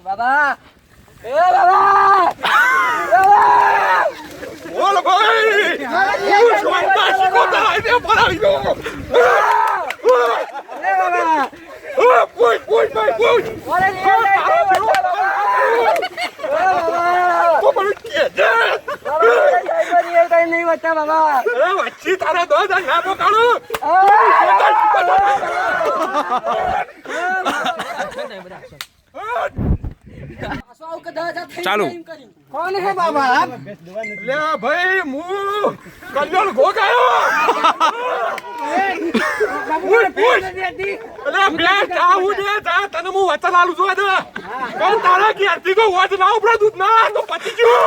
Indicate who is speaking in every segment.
Speaker 1: બાબા એ બાબા
Speaker 2: બોલ ભાઈ હું શ્વાસતા શીખોતા આઈને પડાવી દો
Speaker 1: એ બાબા
Speaker 2: પૂછ ભાઈ
Speaker 1: ઓરે લે
Speaker 2: તો મને કે છે
Speaker 1: બાબા નહીં બચ્ચા બાબા
Speaker 2: અરે વચ્ચી તારા દો ના તો કાઢો
Speaker 3: ચાલુ
Speaker 1: કોણ હે બાબા
Speaker 2: લે ભાઈ હું કલ્યાણ ગોગાયો અરે બે ચાહું દે જા તને હું વચન આલું છું આજે પણ તારા ઘેરથી કો વચ ના ઉપડે દૂધ ના તો પતી ગયો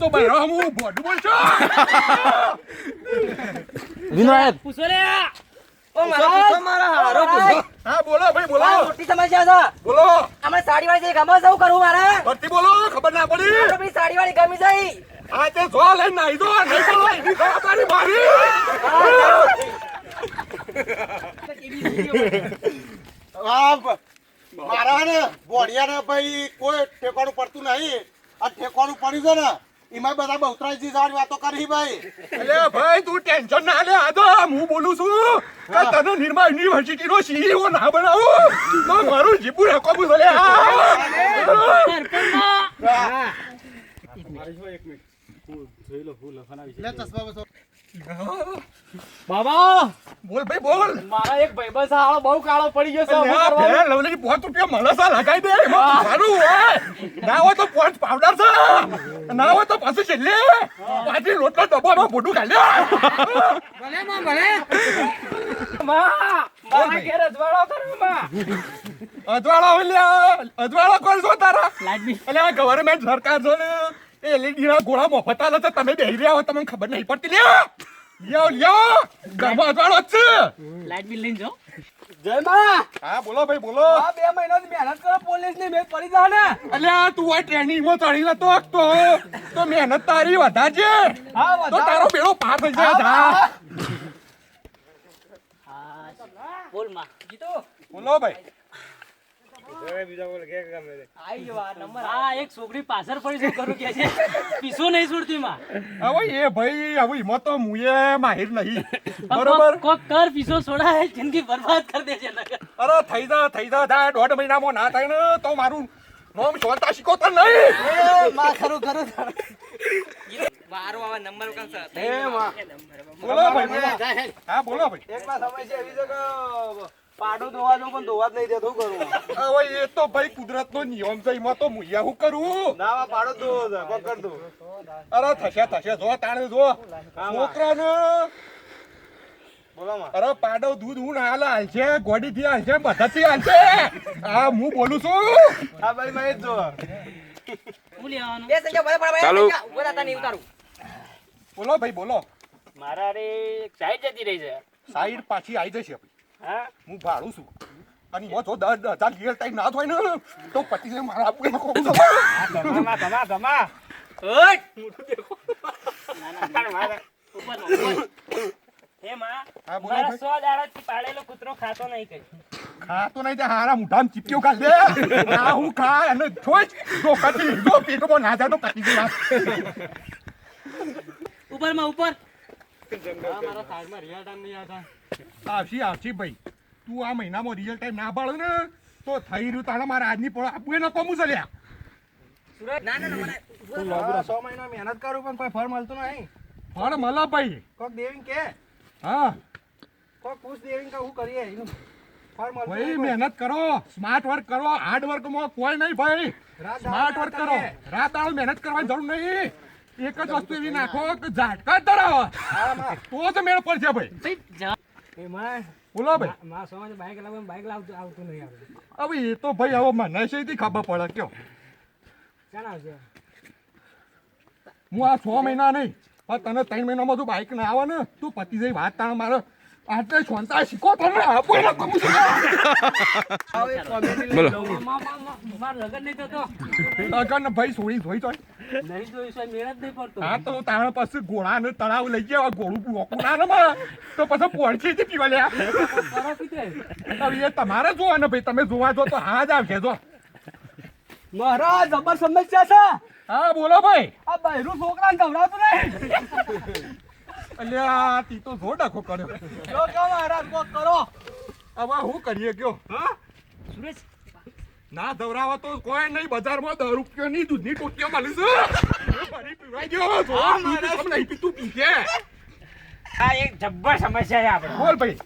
Speaker 2: તો ભાઈ હું બોડ બોલશો
Speaker 3: વિનાયક
Speaker 1: પૂછો લે ઓ મારા હારો પૂછો
Speaker 2: હા બોલો ભાઈ બોલો
Speaker 1: મોટી સમસ્યા છે
Speaker 2: બોલો
Speaker 1: અમે સાડી વાળી ગમે શું કરું મારે
Speaker 2: ફરતી બોલો ખબર ના પડી
Speaker 1: આપણે સાડી વાળી ગમી જાય
Speaker 2: આ તે જો લઈને નાઈ દો નહીં તો એની જવાબદારી મારી
Speaker 4: મારા ને બોડિયાને ભાઈ કોઈ ઠેકાણું પડતું નહીં આ ઠેકાણું પડ્યું છે ને એમાં બધા બહુતરાજી જવાની વાતો કરી ભાઈ
Speaker 2: અરે ભાઈ તું ટેન્શન ના લે આ તો હું બોલું છું કે તને નિર્મા યુનિવર્સિટી નો સીઈઓ ના બનાવો તો મારું જીબુ રેકોબુ લે
Speaker 3: બાબા
Speaker 2: બોલ ભાઈ બોલ
Speaker 3: મારા એક ભાઈબંધ સાળો બહુ કાળો પડી ગયો છે શું
Speaker 2: અલ્યા
Speaker 3: કરવાનું?
Speaker 2: બે લવલી 5 રૂપિયા મળસા લગાઈ દે એમાં સારું હોય ના હોય તો પોંચ પાવડર છે ના હોય તો પાછું છેલ્લે પાછી રોટલો ડબ્બામાં મોઢું ખાલ્યા
Speaker 3: મારા ઘેર અજવાળો કરો માં.
Speaker 2: અજવાળો કોણ છો તારા
Speaker 3: લાઈટ બિલ.
Speaker 2: અલ્યા ગવર્મેન્ટ સરકાર છે ને એ એલઈડી ના ગોળા મફત આલે છે તમે બેહી રહ્યા હો તમને ખબર નહીં પડતી લ્યો ઘરમાં અજવાળો જ છે
Speaker 3: લાઈટ બિલ લઈને જાઓ.
Speaker 1: જય માં
Speaker 2: હા બોલો ભાઈ બોલો
Speaker 1: આ 2 મહિનાની મહેનત કરો પોલીસ ની મેં પડી જા ને
Speaker 2: અલ્યા તું આ ટ્રેનિંગ માં ચડી નતો તો મહેનત તારી વધારજે
Speaker 1: હા
Speaker 2: તો તારો બેડો પાર થઈ જાય જા
Speaker 3: બોલ માં.
Speaker 1: જીતો
Speaker 2: બોલો ભાઈ
Speaker 1: આઈ ગયો આ નંબર
Speaker 3: આ એક છોકરી પાછળ પડી શું કરું કે છે પીસો નહીં છોડતી માં.
Speaker 2: હવે એ ભાઈ હવે એમાં તો મુએ માહિર નહીં બરોબર
Speaker 3: કોક કર પીસો છોડાય જિંદગી બરબાદ કરી દે છે નકર.
Speaker 2: અરે થઈ જા થાય 1.5 મહિનામાં ના થાય ને તો મારું નામ શોધતા શીખોતા નહીં
Speaker 1: માં ખરું મારો આવા નંબર કાં છે
Speaker 2: એ માં બોલો ભાઈ બોલો હા બોલો ભાઈ
Speaker 1: એક માં સમસ્યા એવી છે કે પાડો દોવા દો પણ દોવા જ નહીં દેતો કરું
Speaker 2: હવે એ તો ભાઈ કુદરતનો નિયમ છે એમાં તો મુયા હું કરું
Speaker 4: ના પાડો દો પકડ દો
Speaker 2: અરે થશે જો તાણે જો છોકરાને
Speaker 4: બોલો માં
Speaker 2: અરે પાડો દૂધ હું ના હાલ છે ગોડીથી હાલ છે બધાથી હાલ છે હા હું બોલું છું
Speaker 4: હા ભાઈ મેં જ જો
Speaker 3: હું લેવાનું.
Speaker 1: બે સંખ્યા ભલે
Speaker 3: ચાલુ.
Speaker 1: ઉભો રહેતા નહીં ઉતારું
Speaker 2: બોલો ભાઈ બોલો
Speaker 3: મારા રે સાઈડ જતી રહી છે.
Speaker 2: સાઈડ પાછી આવી જશે ભાઈ
Speaker 3: હા
Speaker 2: હું ભાડું છું અને એમાં જો 10,000 રિયલ ટાઈમ ના થાય ને તો પતિને મારા આપવું એમાં કહું છું
Speaker 4: ધમા
Speaker 1: ઓય
Speaker 3: ઉપર હે માં
Speaker 2: હા, બોલો
Speaker 3: મારા
Speaker 2: ભાઈ.
Speaker 3: 100 દાડાથી પાળેલો કૂતરો ખાતો નહીં કઈ.
Speaker 2: ખાતો નહીં તે હારા મુઠામાં ચીપક્યો કાઢ દે આ હું ખા અને છોડ જો કટી જો પેટમાં ના જાય તો કટી જાય
Speaker 3: ઉપર માં ઉપર
Speaker 2: આવશી ભાઈ તું આ મહિનામાં રિયલ ટાઈમ ના પાડે ને તો થઈ રહ્યું તારા મારા આજની પણ આપવું એને કોમું ચાલ્યા
Speaker 1: ના ના ના
Speaker 4: 100 મહિના મહેનત કરું પણ કોઈ ફળ મળતું નહીં
Speaker 2: પણ મળે ભાઈ
Speaker 4: કોક દેવીન કે
Speaker 2: હા
Speaker 4: કોક પૂછ દેવીન કે હું કરીએ એનું ફળ મળતું
Speaker 2: ભાઈ
Speaker 4: નહીં કોઈ.
Speaker 2: મહેનત કરો સ્માર્ટ વર્ક કરો હાર્ડ વર્કમાં કોઈ નહીં ભાઈ
Speaker 4: રાત
Speaker 2: સ્માર્ટ વર્ક કરો રાત દાળ મહેનત કરવાની જરૂર નહીં એક જ વસ્તુ એવી નાખો કે ઝાટકા ધરાવો તો જ મેળ પડશે ભાઈ
Speaker 3: ભાઈ જા.
Speaker 4: એમાં
Speaker 2: બોલો ભાઈ
Speaker 4: માં સોમાં બાઈક લાવવાનું બાઈક આવતું નહીં આવે
Speaker 2: હવે એ તો ભાઈ હવે મને શેથી ખબર પડે કયો
Speaker 4: ક્યાં આવશે
Speaker 2: હું આ 6 મહિના નહીં પણ તને 3 મહિનામાં તું બાઈક ના આવે ને તું પતી જઈ વાત તાણ મારે આટલે શાંતા શીખો તમે આપો એના કમું છું બોલો
Speaker 3: મારા લગન નહીં થતો
Speaker 2: લગન ભાઈ સોળી જોઈ જોઈ
Speaker 3: નહીં જોયું સાહેબ મેળ જ નહીં પડતો
Speaker 2: હા તો તારા પાસે ઘોડા ને તળાવ લઈ ગયા ઘોડું પૂરું ના ને મારે તો પછી પોણથી જ પીવા લ્યા
Speaker 3: કરો કીધે
Speaker 2: હવે એ તમારે જોવા ને ભાઈ તમે જોવા જો તો હા જ આવશે જો
Speaker 1: મારા જબર સમસ્યા છે
Speaker 2: હા બોલો ભાઈ
Speaker 1: આ બહેરું છોકરાને ગભરાતું નહીં
Speaker 2: અલ્યા તી તો જો ડખો કર્યો
Speaker 1: જો કે મહારાજ કોક કરો
Speaker 2: હવે હું કરીએ કયો હા
Speaker 3: સુરેશ
Speaker 2: ના દવરાવા તો કોઈ નહીં બજારમાં 10 રૂપિયાની દૂધની ટોટીઓ મળી છે ફરી પીવાઈ ગયો જો દૂધ સમ નહીં પીતું પીકે
Speaker 5: આ એક જબ્બર સમસ્યા છે આપણે
Speaker 2: બોલ ભાઈ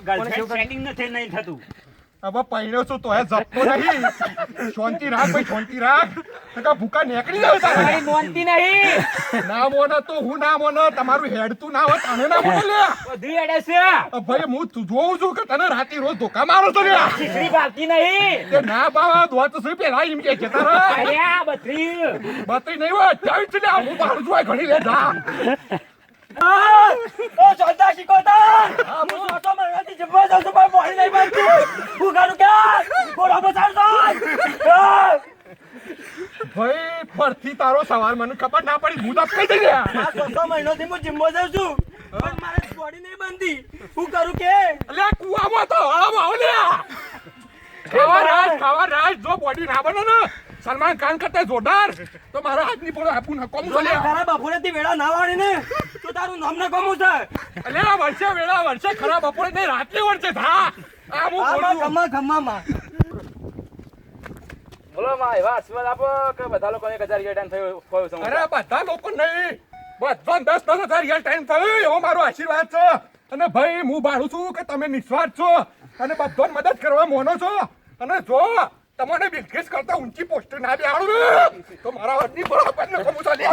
Speaker 5: ગર્લફ્રેન્ડ સેટિંગ નથી નહીં થતું
Speaker 2: હવે પૈણ્યો છું તો એ જપતો નહીં શાંતિ રાખ ભાઈ શાંતિ રાખ નકા ભૂકા નીકળી જાય તારે
Speaker 5: નોંધતી નહીં
Speaker 2: ના મોને તો હું ના મોને તમારું હેડતું ના હોય તને ના મોને લે
Speaker 5: બધી એડે છે
Speaker 2: ભાઈ હું જોઉં છું કે તને રાતે રોજ ધોકા મારો છો લે
Speaker 5: ખીચડી ભાવતી નહીં
Speaker 2: તે ના બાવા દોત છે પેલા એમ કે છે તારે
Speaker 5: અરે આ બધી
Speaker 2: બતી નહીં હોય ચાલ છે લે હું બાર જોઈ ઘણી લે જા
Speaker 1: ઓ ચાલતા શીખોતા હું સોટો મહિનાથી જબ્બર જાઉં છું પણ બોડી નહીં બનતું હું કરું કે બોલા બચાવ
Speaker 2: ભાઈ ફરથી તારો સવાલ મને ખબર ના પડી હું તો કઈ દઈ ગયા
Speaker 1: આ સોટો મહિનાથી હું જીમમાં જાઉં છું પણ મારે બોડી નહીં બનતી હું કરું કે
Speaker 2: અલે કુવામાં તો હળામાં આવ લે ખાવા રાજ જો બોડી ના બને ને સલમાન ખાન કરતા જોરદાર તો મારા હાથની પોળો આપું ના કોમ છો લે
Speaker 1: તારા બપોરેથી વેળા ના વાળી ને તો તારું નામ ના કોમું છે
Speaker 2: અલે આ વર્ષે વેળા વર્ષે ખરાબ બપોરે નહીં રાત્રે વર્ષે થા આ હું બોલું
Speaker 1: ગમ્મા
Speaker 3: બોલો માં એવા આશીર્વાદ આપો કે બધા લોકોને 1000 ટાઈમ થયો છે
Speaker 2: અરે બધા લોકો નહીં બધા 10,000 યાર ટાઈમ થયો એવો મારો આશીર્વાદ છે અને ભાઈ હું બાળું છું કે તમે નિસ્વાર્થ છો અને બધો મદદ કરવા મોનો છો અને જો તમને બિલકિસ કરતા ઊંચી પોસ્ટ ના બેહાડું ને તો મારા હાથની બરાબર ને કમું ચાલી